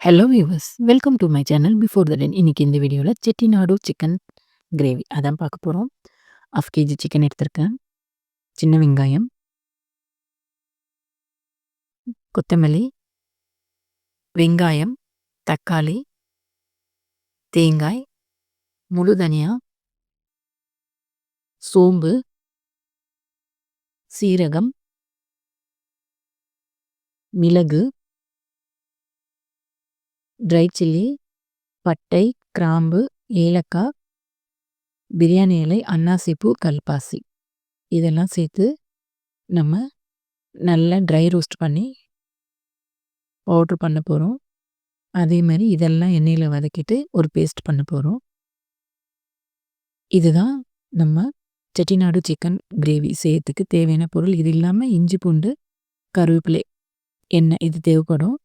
Hello viewers welcome to my channel before the ten. இன்னைக்கு இந்த வீடியோவில் செட்டிநாடு சிக்கன் கிரேவி அதான் பார்க்க போகிறோம். 1/2 kg சிக்கன் எடுத்திருக்கேன். சின்ன வெங்காயம், கொத்தமல்லி, வெங்காயம், தக்காளி, தேங்காய், முழு தனியா, சோம்பு, சீரகம், மிளகு, ட்ரை சில்லி, பட்டை, கிராம்பு, ஏலக்காய், பிரியாணி இலை, அன்னாசிப்பூ, கல்பாசி இதெல்லாம் சேர்த்து நம்ம நல்லா ட்ரை ரோஸ்ட் பண்ணி பவுட்ரு பண்ண போகிறோம். அதே மாதிரி இதெல்லாம் எண்ணெயில் வதக்கிட்டு ஒரு பேஸ்ட் பண்ண போகிறோம். இதுதான் நம்ம செட்டிநாடு சிக்கன் கிரேவி செய்யறதுக்கு தேவையான பொருள். இது இல்லாமல் இஞ்சி பூண்டு, கருவேப்பிலை, எண்ணெய் இது தேவைப்படும்.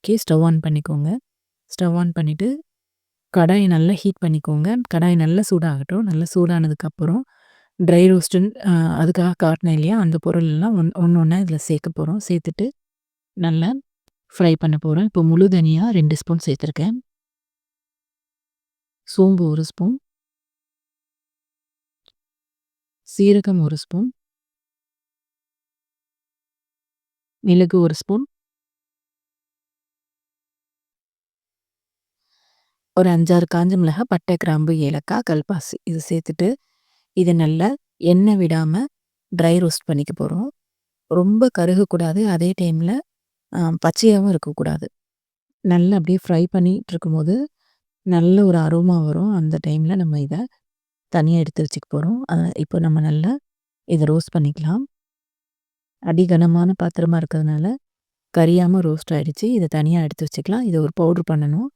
ஓகே, ஸ்டவ் ஆன் பண்ணிக்கோங்க. ஸ்டவ் ஆன் பண்ணிவிட்டு கடாயை நல்லா ஹீட் பண்ணிக்கோங்க. கடாய் நல்லா சூடாகட்டும். நல்லா சூடானதுக்கப்புறம் ட்ரை ரோஸ்ட்டுன்னு அதுக்காக காட்டினேன் இல்லையா, அந்த பொருளெல்லாம் ஒன்று ஒன்றா இதில் சேர்க்க போகிறோம். சேர்த்துட்டு நல்லா ஃப்ரை பண்ண போகிறோம். இப்போ முழு தனியா 2 ஸ்பூன் சேர்த்துருக்கேன். சோம்பு 1 ஸ்பூன், சீரகம் 1 ஸ்பூன், மிளகு 1 ஸ்பூன், ஒரு 5-6 காஞ்ச மிளகாய், பட்டை, கிராம்பு, ஏலக்காய், கல்பாசி இது சேர்த்துட்டு இதை நல்லா எண்ணெய் விடாமல் ட்ரை ரோஸ்ட் பண்ணிக்க போகிறோம். ரொம்ப கருகக்கூடாது, அதே டைமில் பச்சையாகவும் இருக்கக்கூடாது. நல்லா அப்படியே ஃப்ரை பண்ணிகிட்டு இருக்கும்போது நல்ல ஒரு அரோமா வரும். அந்த டைமில் நம்ம இதை தனியாக எடுத்து வச்சுக்க போகிறோம். இப்போ நம்ம நல்லா இதை ரோஸ்ட் பண்ணிக்கலாம். அடி கனமான பாத்திரமாக இருக்கிறதுனால கரியாமல் ரோஸ்ட் ஆகிடுச்சு. இதை தனியாக எடுத்து வச்சுக்கலாம். இதை ஒரு பவுட்ரு பண்ணணும்.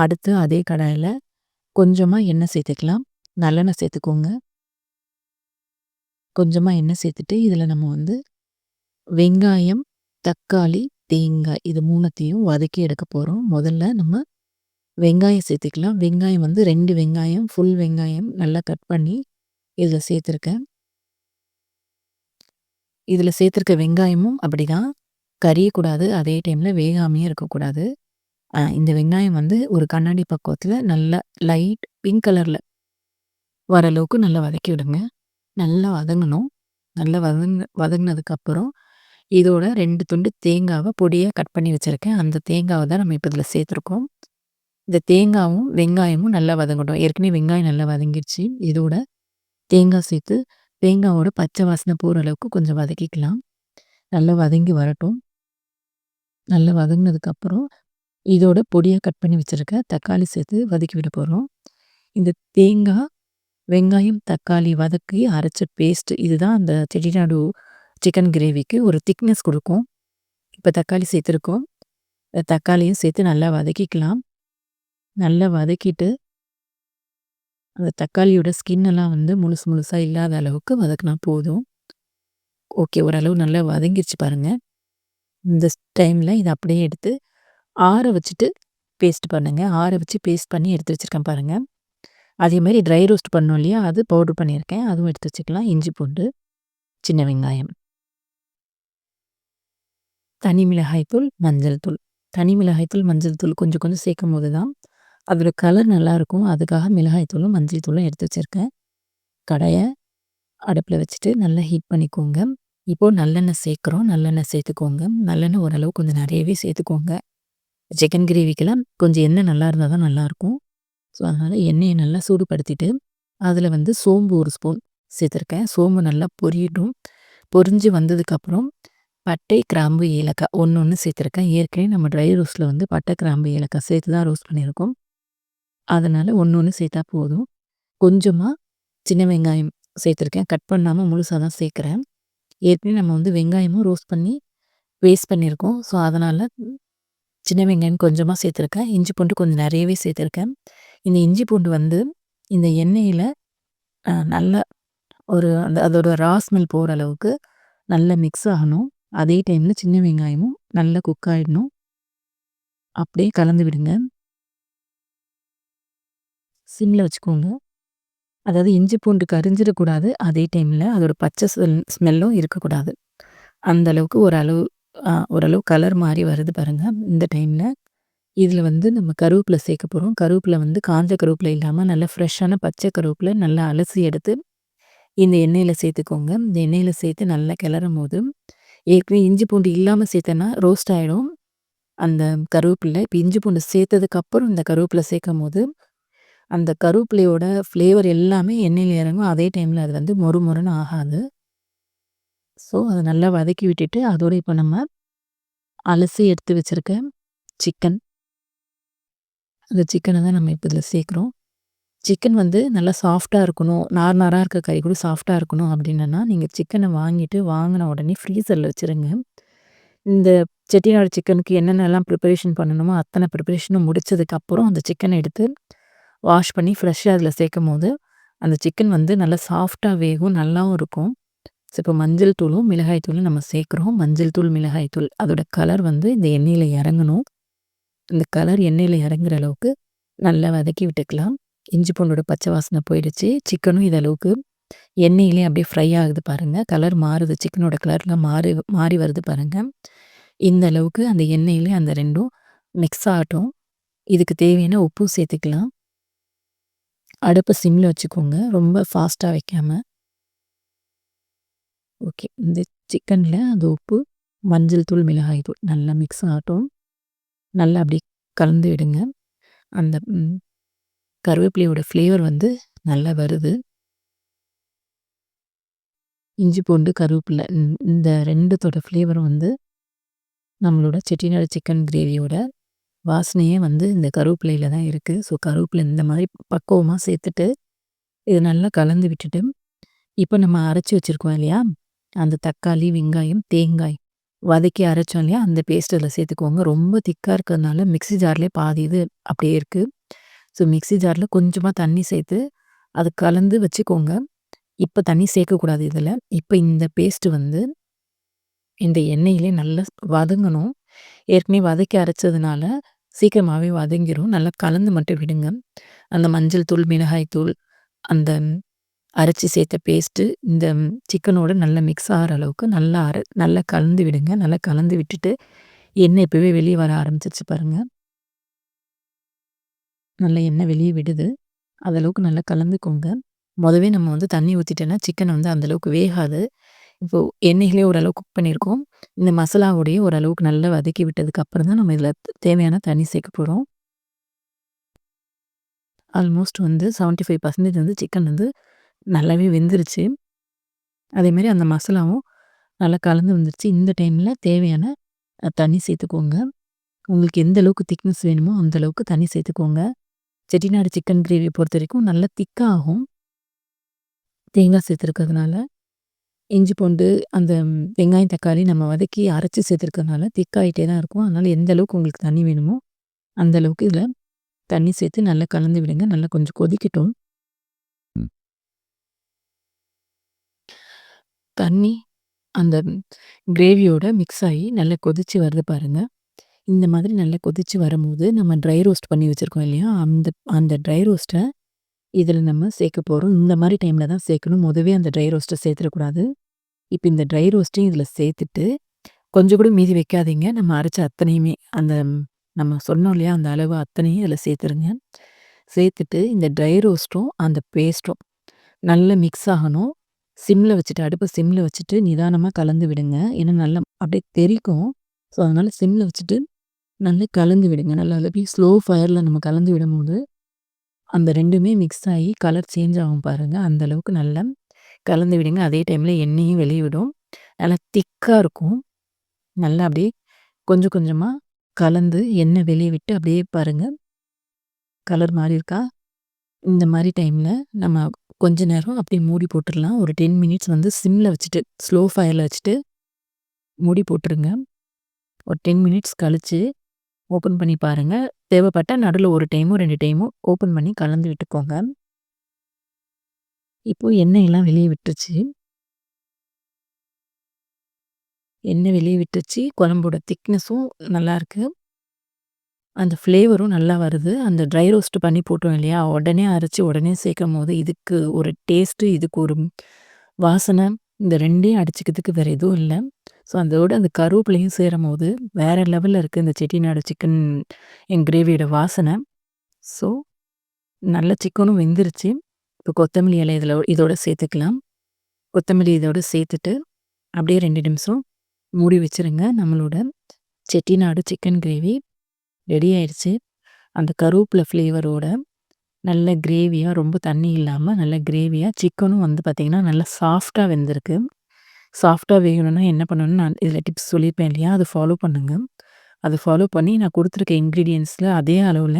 அடுத்து அதே கடாயில் கொஞ்சமாக எண்ணெய் சேர்த்துக்கலாம். நல்லெண்ணெய் சேர்த்துக்கோங்க. கொஞ்சமாக எண்ணெய் சேர்த்துட்டு இதில் நம்ம வெங்காயம், தக்காளி, தேங்காய் இது 3த்தையும் வதக்கி எடுக்க போகிறோம். முதல்ல நம்ம வெங்காயம் சேர்த்துக்கலாம். வெங்காயம் 2 வெங்காயம், ஃபுல் வெங்காயம் நல்லா கட் பண்ணி இதில் சேர்த்துருக்கேன். இதில் சேர்த்துருக்க வெங்காயமும் அப்படிதான் கரியக்கூடாது, அதே டைமில் வேகாமையும் இருக்கக்கூடாது. இந்த வெங்காயம் ஒரு கண்ணாடி பக்குவத்தில் நல்லா லைட் பிங்க் கலரில் வர அளவுக்கு நல்லா வதக்கி விடுங்க. நல்லா வதங்கணும். நல்லா வதங்கினதுக்கப்புறம் இதோட 2 துண்டு தேங்காவை பொடியாக கட் பண்ணி வச்சுருக்கேன். அந்த தேங்காவை தான் நம்ம இப்போ இதில் சேர்த்துருக்கோம். இந்த தேங்காயும் வெங்காயமும் நல்லா வதங்கட்டும். ஏற்கனவே வெங்காயம் நல்லா வதங்கிடுச்சு. இதோட தேங்காய் சேர்த்து தேங்காயோட பச்சை வாசனை போகிற அளவுக்கு கொஞ்சம் வதக்கிக்கலாம். நல்லா வதங்கி வரட்டும். நல்லா வதங்கினதுக்கப்புறம் இதோட பொடியாக கட் பண்ணி வச்சுருக்க தக்காளி சேர்த்து வதக்கி விட போகிறோம். இந்த தேங்காய், வெங்காயம், தக்காளி வதக்கி அரைச்ச பேஸ்ட் இதுதான் அந்த செட்டிநாடு சிக்கன் கிரேவிக்கு ஒரு திக்னஸ் கொடுக்கும். இப்போ தக்காளி சேர்த்துருக்கோம். தக்காளியும் சேர்த்து நல்லா வதக்கிக்கலாம். நல்லா வதக்கிட்டு அந்த தக்காளியோட ஸ்கின்னெல்லாம் முழுசு முழுசாக இல்லாத அளவுக்கு வதக்கினா போதும். ஓகே, ஓரளவு நல்லா வதங்கிருச்சு பாருங்கள். இந்த டைமில் இதை அப்படியே எடுத்து ஆற வச்சுட்டு பேஸ்ட் பண்ணுங்கள். ஆற வச்சு பேஸ்ட் பண்ணி எடுத்து வச்சுருக்கேன் பாருங்கள். அதேமாதிரி ட்ரை ரோஸ்ட் பண்ணோம் இல்லையா, அது பவுட்ரு பண்ணியிருக்கேன். அதுவும் எடுத்து வச்சுக்கலாம். இஞ்சி பூண்டு, சின்ன வெங்காயம், தனி மிளகாய்த்தூள், மஞ்சள் தூள். தனி மிளகாய்த்தூள், மஞ்சள் தூள் கொஞ்சம் கொஞ்சம் சேர்க்கும் போது தான் அதோட கலர் நல்லாயிருக்கும். அதுக்காக மிளகாய்த்தூளும் மஞ்சள் தூளும் எடுத்து வச்சுருக்கேன். கடாயை அடுப்பில் வச்சுட்டு நல்லா ஹீட் பண்ணிக்கோங்க. இப்போது நல்லெண்ணெய் சேர்க்குறோம். நல்லெண்ணெய் சேர்த்துக்கோங்க. நல்லெண்ணெய் ஓரளவு கொஞ்சம் நிறையவே சேர்த்துக்கோங்க. சிக்கன் கிரேவிக்கெல்லாம் கொஞ்சம் எண்ணெய் நல்லா இருந்தால் தான் நல்லாயிருக்கும். ஸோ அதனால் எண்ணெயை நல்லா சூடுபடுத்திட்டு அதில் சோம்பு 1 ஸ்பூன் சேர்த்துருக்கேன். சோம்பு நல்லா பொரியட்டும். பொரிஞ்சு வந்ததுக்கப்புறம் பட்டை, கிராம்பு, ஏலக்காய் ஒன்று சேர்த்துருக்கேன். ஏற்கனவே நம்ம ட்ரை ரோஸ்ட்டில் பட்டை, கிராம்பு, ஏலக்காய் சேர்த்து தான் ரோஸ்ட் பண்ணியிருக்கோம். அதனால் ஒன்று சேர்த்தா போதும். கொஞ்சமாக சின்ன வெங்காயம் சேர்த்துருக்கேன். கட் பண்ணாமல் முழுசாக தான் சேர்க்குறேன். ஏற்கனவே நம்ம வெங்காயமும் ரோஸ்ட் பண்ணி வேஸ்ட் பண்ணியிருக்கோம். ஸோ அதனால் சின்ன வெங்காயம் கொஞ்சமாக சேர்த்துருக்கேன். இஞ்சி பூண்டு கொஞ்சம் நிறையவே சேர்த்துருக்கேன். இந்த இஞ்சி பூண்டு இந்த எண்ணெயில் நல்லா ஒரு அதோட ரா ஸ்மெல் போகிற அளவுக்கு நல்லா மிக்ஸ் ஆகணும். அதே டைமில் சின்ன வெங்காயமும் நல்லா குக் ஆகிடணும். அப்படியே கலந்து விடுங்க. சிம்மில் வச்சுக்கோங்க. அதாவது இஞ்சி பூண்டு கரிஞ்சிடக்கூடாது. அதே டைமில் அதோட பச்சை ஸ்மெல்லும் இருக்கக்கூடாது. அந்த அளவுக்கு ஓரளவு கலர் மாறி வருது பாருங்கள். இந்த டைமில் இதில வந்து நம்ம கருவேப்பில சேர்க்க போறோம். கருவேப்பில வந்து காஞ்ச கருவேப்பில இல்லாம நல்ல ஃப்ரெஷ்ஷான பச்சை கருவேப்பில நல்லா அலசி எடுத்து இந்த எண்ணெயில சேர்த்துக்கோங்க. இந்த எண்ணெயில சேர்த்து நல்லா கிளறும்போது, ஏற்கனவே இஞ்சி பூண்டு இல்லாம சேர்த்தேன்னா ரோஸ்ட் ஆயிடும். அந்த கருவேப்பில. இப்ப இஞ்சி பூண்டு சேர்த்ததுக்கப்புறம் இந்த கருவேப்பில சேர்க்கும்போது, அந்த கருவேப்பிலையோட ஃப்ளேவர் எல்லாமே எண்ணெயில இறங்கும். அதே டைம்ல அது வந்து மொறு மொறுன்னு ஆகாது. ஸோ, அத நல்லா வதக்கி விட்டுட்டு, அதோட இப்ப நம்ம அலசி எடுத்து வச்சிருக்க சிக்கன். அந்த சிக்கன தான் நம்ம இப்ப இதில சேர்க்குறோம். சிக்கன் வந்து நல்லா சாஃப்ட்டா இருக்கணும். நார் நாரா இருக்க கறி கூட சாஃப்ட்டா இருக்கணும் அப்டின்னன்னா, நீங்க சிக்கன வாங்கிட்டு வாங்குன உடனே ஃப்ரீசர்ல வச்சுருங்க. இந்த செட்டிநாடு சிக்கனுக்கு என்னென்னலாம் ப்ரிப்பரேஷன் பண்ணணுமோ, அத்தன ப்ரிப்பரேஷனும் முடிச்சதுக்கப்புறம் அந்த சிக்கன எடுத்து வாஷ் பண்ணி ஃப்ரெஷ்ஷா அதில சேர்க்கும்போது, அந்த சிக்கன் வந்து நல்லா சாஃப்ட்டா வேகும். நல்லாவும் இருக்கும். ஸோ, இப்போ மஞ்சள் தூளும், மிளகாய் தூளும் நம்ம சேர்க்குறோம். மஞ்சள் தூள், மிளகாய் தூள் அதோட கலர் வந்து இந்த எண்ணெயில இறங்கணும். இந்த கலர் எண்ணெயில இறங்குற அளவுக்கு நல்லா வதக்கி விட்டுக்கலாம். இஞ்சி பூண்டோட பச்சை வாசனை போயிடுச்சு. சிக்கனும் இது அளவுக்கு எண்ணெயிலே அப்படியே ஃப்ரை ஆகுது பாருங்க. கலர் மாறுது. சிக்கனோட கலர்லாம் மாறி மாறி வருது பாருங்க. இந்த அளவுக்கு அந்த எண்ணெயிலே அந்த 2ம் மிக்ஸ் ஆகட்டும். இதுக்கு தேவையான உப்பும் சேர்த்துக்கலாம். அடுப்ப சிம்ல வச்சுக்கோங்க. ரொம்ப ஃபாஸ்ட்டா வைக்காம. ஓகே. இந்த சிக்கன்ல அந்த உப்பு, மஞ்சள் தூள், மிளகாய் தூள் நல்லா மிக்ஸ் ஆகட்டும். நல்லா அப்படியே கலந்து விடுங்க. அந்த கருவேப்பிலையோட ஃப்ளேவர் வந்து நல்லா வருது. இஞ்சி பூண்டு, கருவேப்பில இந்த 2த்தோட ஃப்ளேவரும் வந்து நம்மளோட செட்டிநாடு சிக்கன் கிரேவியோட வாசனையே வந்து இந்த கருவேப்பிலையில தான் இருக்கு. ஸோ, கருவேப்பில இந்த மாரி பக்குவமா சேர்த்துட்டு, இத நல்லா கலந்து விட்டுட்டு, இப்ப நம்ம அரைச்சு வச்சிருக்கோம் இல்லையா? அந்த தக்காளி, வெங்காயம், தேங்காய் வதக்கி அரைச்சோம் இல்லையா? அந்த பேஸ்ட் அதில சேர்த்துக்கோங்க. ரொம்ப திக்கா இருக்கிறதுனால மிக்ஸி ஜார்லயே பாதி இது அப்படியே இருக்கு. ஸோ, மிக்ஸி ஜார்ல கொஞ்சமா தண்ணி சேர்த்து, அத கலந்து வச்சுக்கோங்க. இப்ப தண்ணி சேர்க்கக்கூடாது இதில. இப்ப இந்த பேஸ்ட் வந்து இந்த எண்ணெயிலே நல்லா வதங்கணும். ஏற்கனவே வதக்கி அரைச்சதுனால சீக்கிரமாவே வதங்கிரும். நல்லா கலந்து மட்டும் விடுங்க. அந்த மஞ்சள் தூள், மிளகாய் தூள், அந்த அரைச்சு சேர்த்த பேஸ்ட்டு இந்த சிக்கனோட நல்லா மிக்ஸ் ஆகுற அளவுக்கு நல்லா கலந்து விடுங்க. நல்லா கலந்து விட்டுட்டு, எண்ணெய் இப்பவே வெளிய வர ஆரம்பிச்சிருச்சு பாருங்க. நல்லா எண்ணெய் வெளிய விடுது. அந்த அளவுக்கு நல்லா கலந்துக்கோங்க. மொதவே நம்ம வந்து தண்ணி ஊத்திட்டோன்னா, சிக்கன் வந்து அந்த அளவுக்கு வேகாது. இப்போ எண்ணெயிலே ஓரளவு குக் பண்ணியிருக்கோம். இந்த மசாலாவோடயே ஓரளவுக்கு நல்லா வதக்கி விட்டதுக்கு அப்புறம் தான் நம்ம இதில தேவையான தண்ணி சேர்க்க போறோம். ஆல்மோஸ்ட் வந்து 75% வந்து சிக்கன் வந்து நல்லாவே வெந்துருச்சு. அதேமாரி அந்த மசாலாவும் நல்லா கலந்து வந்துருச்சு. இந்த டைம்ல தேவையான தண்ணி சேர்த்துக்கோங்க. உங்களுக்கு எந்த அளவுக்கு திக்னஸ் வேணுமோ, அந்த அளவுக்கு தண்ணி சேர்த்துக்கோங்க. செட்டிநாடு சிக்கன் கிரேவிய பொறுத்தவரைக்கும் நல்லா திக்கா ஆகும். தேங்காய் சேர்த்துருக்கிறதுனால. இஞ்சி பூண்டு, அந்த வெங்காயம், தக்காளி நம்ம வதக்கி அரைச்சு சேர்த்துருக்கிறதுனால திக்காயிட்டே தான் இருக்கும். அதனால எந்த அளவுக்கு உங்களுக்கு தண்ணி வேணுமோ, அந்த அளவுக்கு இதில தண்ணி சேர்த்து நல்லா கலந்து விடுங்க. நல்லா கொஞ்சம் கொதிக்கட்டும். தண்ணி அந்த கிரேவியோட மிக்ஸ் ஆயி நல்லா கொதிச்சு வருது பாருங்க. இந்த மாதிரி நல்லா கொதிச்சு வரும்போது, நம்ம ட்ரை ரோஸ்ட் பண்ணி வச்சிருக்கோம் இல்லையா? அந்த அந்த ட்ரை ரோஸ்ட்ட இதில நம்ம சேர்க்க போறோம். இந்த மாரி டைம்ல தான் சேர்க்கணும். மொதவே அந்த ட்ரை ரோஸ்ட்ட சேர்த்துறக்கூடாது. இப்ப இந்த ட்ரை ரோஸ்ட்டையும் இதில சேர்த்துட்டு, கொஞ்சம் கூட மீதி வைக்காதீங்க. நம்ம அரைச்ச அத்தனையுமே, அந்த நம்ம சொன்னோம் இல்லையா? அந்த அளவு அத்தனையும் இதில சேர்த்துருங்க. சேர்த்துட்டு இந்த ட்ரை ரோஸ்ட்டும், அந்த பேஸ்ட்டும் நல்லா மிக்ஸ் ஆகணும். அடுப்ப சிம்ல வச்சுட்டு நிதானமா கலந்து விடுங்க. ஏன்னா நல்லா அப்படியே தெறிக்கும். ஸோ, அதனால சிம்ல வச்சுட்டு நல்லா கலந்து விடுங்க. நல்லா அப்படியே ஸ்லோ ஃபயர்ல நம்ம கலந்து விடும்போது, அந்த 2மே மிக்ஸ் ஆயி கலர் சேஞ்ச் ஆகும் பாருங்க. அந்த அளவுக்கு நல்லா கலந்து விடுங்க. அதே டைம்ல எண்ணெயும் வெளிய விடும். நல்லா திக்கா இருக்கும். நல்லா அப்படியே கொஞ்சம் கொஞ்சமா கலந்து எண்ணெய் வெளிய விட்டு அப்படியே பாருங்க. கலர் மாறியிருக்கா? இந்த மாரி டைம்ல நம்ம கொஞ்ச நேரம் அப்படியே மூடி போட்டுறலாம். ஒரு 10 மினிட்ஸ் வந்து சிம்ல வச்சுட்டு, ஸ்லோ ஃபயர்ல வச்சுட்டு மூடி போட்டுருங்க. ஒரு 10 மினிட்ஸ் கழிச்சு ஓப்பன் பண்ணி பாருங்க. தேவைப்பட்டா நடுவுல 1 டைமோ, 2 டைமோ ஓப்பன் பண்ணி கலந்து விட்டுக்கோங்க. இப்போ எண்ணெயெல்லாம் வெளிய விட்டுருச்சு. எண்ணெய் வெளிய விட்டுருச்சு. குழம்போட திக்னஸும் நல்லாருக்கு. அந்த ஃப்ளேவரும் நல்லா வருது. அந்த ட்ரை ரோஸ்ட் பண்ணி போட்டோம் இல்லையா? உடனே அரைச்சு உடனே சேர்க்கும்போது, இதுக்கு ஒரு டேஸ்ட்டு, இதுக்கு ஒரு வாசனை, இந்த 2யும் அடிச்சுக்கிறதுக்கு வேற எதுவும் இல்ல. ஸோ அதோட அந்த கருவேப்பிலையும் சேரும்போது வேற லெவல்ல இருக்கு இந்த செட்டிநாடு சிக்கன் கிரேவியோட வாசனை. ஸோ நல்ல சிக்கனும் வெந்துருச்சு. இப்போ கொத்தமல்லி இலை இதோட சேர்த்துக்கலாம். கொத்தமல்லி இதோட சேர்த்துட்டு அப்படியே 2 நிமிஷம் மூடி வச்சுருங்க. நம்மளோட செட்டிநாடு சிக்கன் கிரேவி ரெடி ஆயிடுச்சு. அந்த கருவேப்பிலை ஃப்ளேவரோட நல்ல கிரேவியா, ரொம்ப தண்ணி இல்லாம நல்ல கிரேவியா சிக்கனும் வந்து பார்த்தீங்கன்னா, நல்லா சாஃப்ட்டா வெந்திருக்கு. சாஃப்ட்டா வேகணும்னா என்ன பண்ணணும்னு நான் இதில டிப்ஸ் சொல்லியிருப்பேன் இல்லையா? அத ஃபாலோ பண்ணுங்க. அத ஃபாலோ பண்ணி நான் குடுத்துருக்க இன்கிரீடியன்ட்ஸ்ல அதே அளவுல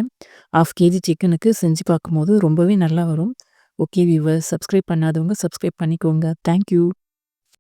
1/2 கேஜி சிக்கனுக்கு செஞ்சு பார்க்கும்போது ரொம்பவே நல்லா வரும். ஓகே வியூவர்ஸ், சப்ஸ்கிரைப் பண்ணாதவங்க சப்ஸ்கிரைப் பண்ணிக்கோங்க. Thank you.